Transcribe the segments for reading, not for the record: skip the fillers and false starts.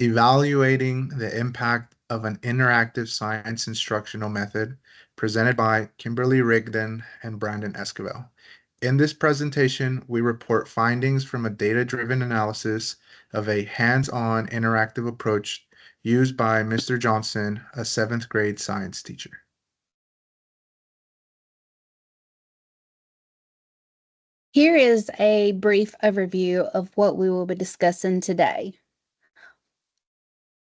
Evaluating the impact of an interactive science instructional method, presented by Kimberly Rigdon and Brandon Esquivel. In this presentation, we report findings from a data-driven analysis of a hands-on interactive approach used by Mr. Johnson, a 7th grade science teacher. Here is a brief overview of what we will be discussing today.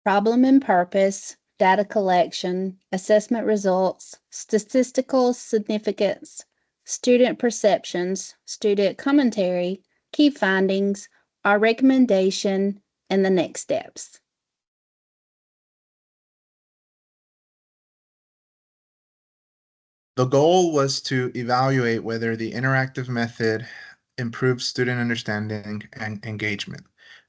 Problem and purpose, data collection, assessment results, statistical significance, student perceptions, student commentary, key findings, our recommendation, and the next steps. The goal was to evaluate whether the interactive method improves student understanding and engagement.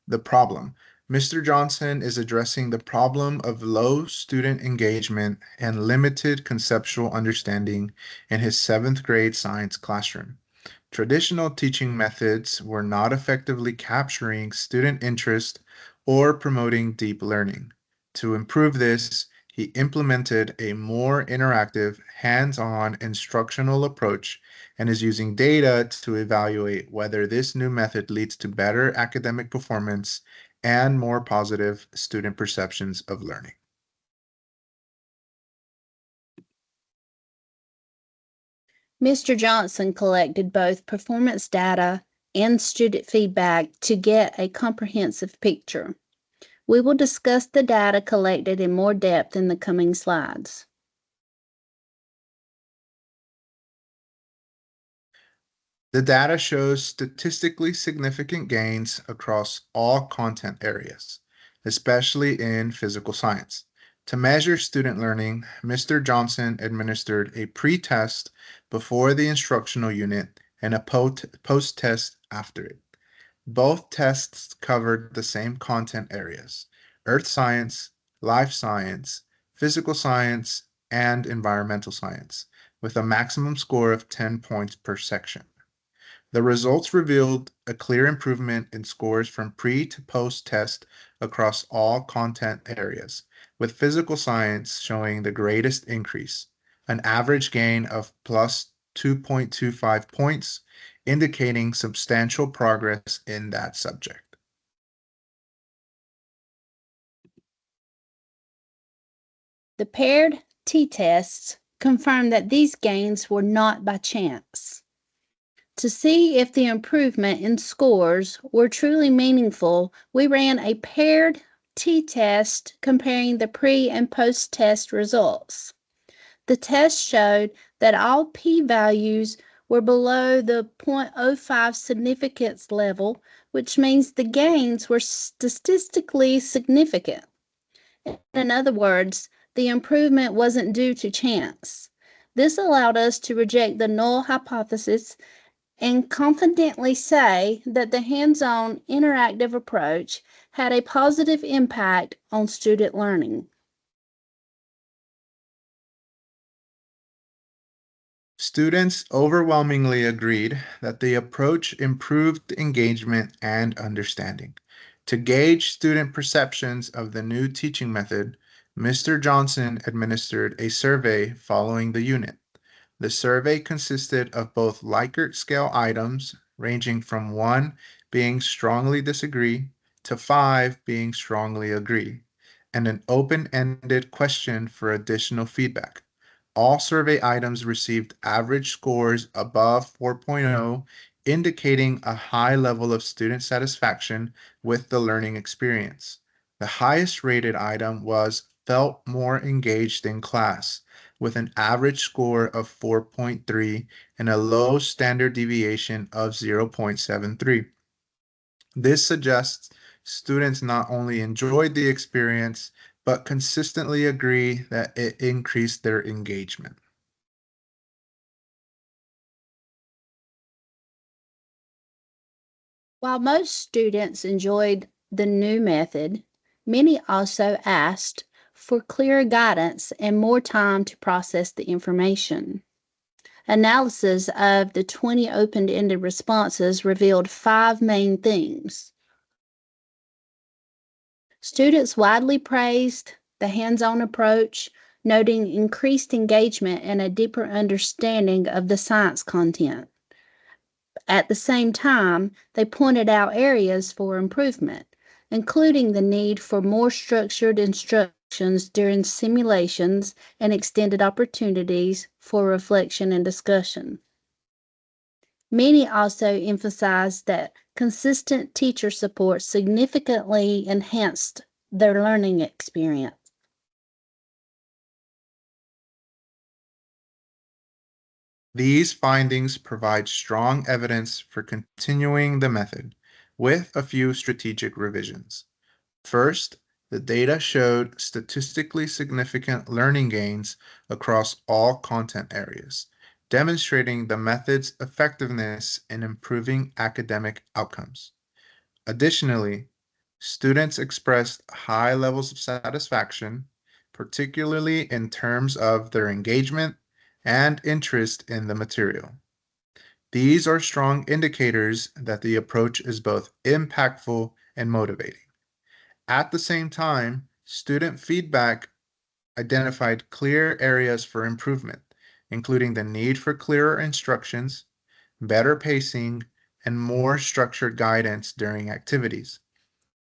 The problem. Mr. Johnson is addressing the problem of low student engagement and limited conceptual understanding in his 7th grade science classroom. Traditional teaching methods were not effectively capturing student interest or promoting deep learning. To improve this, he implemented a more interactive, hands-on instructional approach and is using data to evaluate whether this new method leads to better academic performance and more positive student perceptions of learning. Mr. Johnson collected both performance data and student feedback to get a comprehensive picture. We will discuss the data collected in more depth in the coming slides. The data shows statistically significant gains across all content areas, especially in physical science. To measure student learning, Mr. Johnson administered a pre-test before the instructional unit and a post-test after it. Both tests covered the same content areas: earth science, life science, physical science, and environmental science, with a maximum score of 10 points per section. The results revealed a clear improvement in scores from pre to post test across all content areas, with physical science showing the greatest increase, an average gain of plus 2.25 points, indicating substantial progress in that subject. The paired t-tests confirmed that these gains were not by chance. To see if the improvement in scores were truly meaningful, we ran a paired t-test comparing the pre and post-test results. The test showed that all p-values were below the 0.05 significance level, which means the gains were statistically significant. In other words, the improvement wasn't due to chance. This allowed us to reject the null hypothesis and confidently say that the hands-on interactive approach had a positive impact on student learning. Students overwhelmingly agreed that the approach improved engagement and understanding. To gauge student perceptions of the new teaching method, Mr. Johnson administered a survey following the unit. The survey consisted of both Likert scale items, ranging from 1 being strongly disagree to 5 being strongly agree, and an open-ended question for additional feedback. All survey items received average scores above 4.0, indicating a high level of student satisfaction with the learning experience. The highest rated item was felt more engaged in class, with an average score of 4.3 and a low standard deviation of 0.73. This suggests students not only enjoyed the experience, but consistently agree that it increased their engagement. While most students enjoyed the new method, many also asked for clearer guidance and more time to process the information. Analysis of the 20 open-ended responses revealed 5 main themes. Students widely praised the hands-on approach, noting increased engagement and a deeper understanding of the science content. At the same time, they pointed out areas for improvement, including the need for more structured instructions during simulations and extended opportunities for reflection and discussion. Many also emphasized that consistent teacher support significantly enhanced their learning experience. These findings provide strong evidence for continuing the method, with a few strategic revisions. First, the data showed statistically significant learning gains across all content areas, demonstrating the method's effectiveness in improving academic outcomes. Additionally, students expressed high levels of satisfaction, particularly in terms of their engagement and interest in the material. These are strong indicators that the approach is both impactful and motivating. At the same time, student feedback identified clear areas for improvement, including the need for clearer instructions, better pacing, and more structured guidance during activities.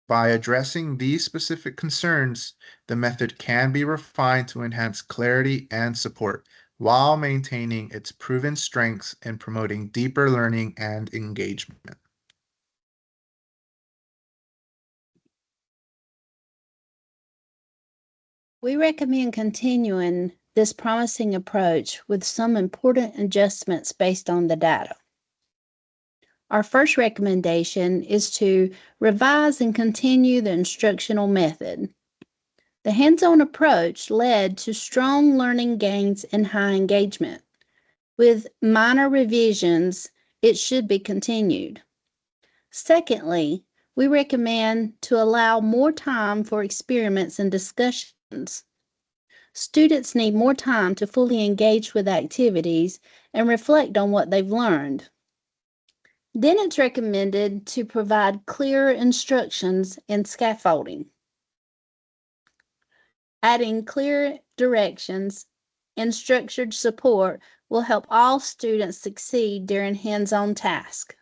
By addressing these specific concerns, the method can be refined to enhance clarity and support while maintaining its proven strengths in promoting deeper learning and engagement. We recommend continuing this promising approach with some important adjustments based on the data. Our first recommendation is to revise and continue the instructional method. The hands-on approach led to strong learning gains and high engagement. With minor revisions, it should be continued. Secondly, we recommend to allow more time for experiments and discussions. Students need more time to fully engage with activities and reflect on what they've learned. Then it's recommended to provide clearer instructions and scaffolding. Adding clear directions and structured support will help all students succeed during hands-on tasks.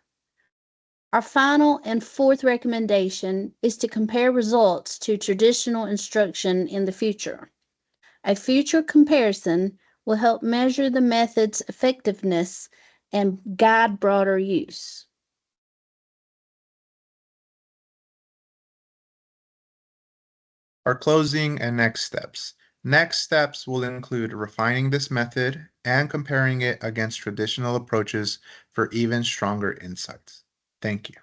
Our final and fourth recommendation is to compare results to traditional instruction in the future. A future comparison will help measure the method's effectiveness and guide broader use. Our closing and next steps. Next steps will include refining this method and comparing it against traditional approaches for even stronger insights. Thank you.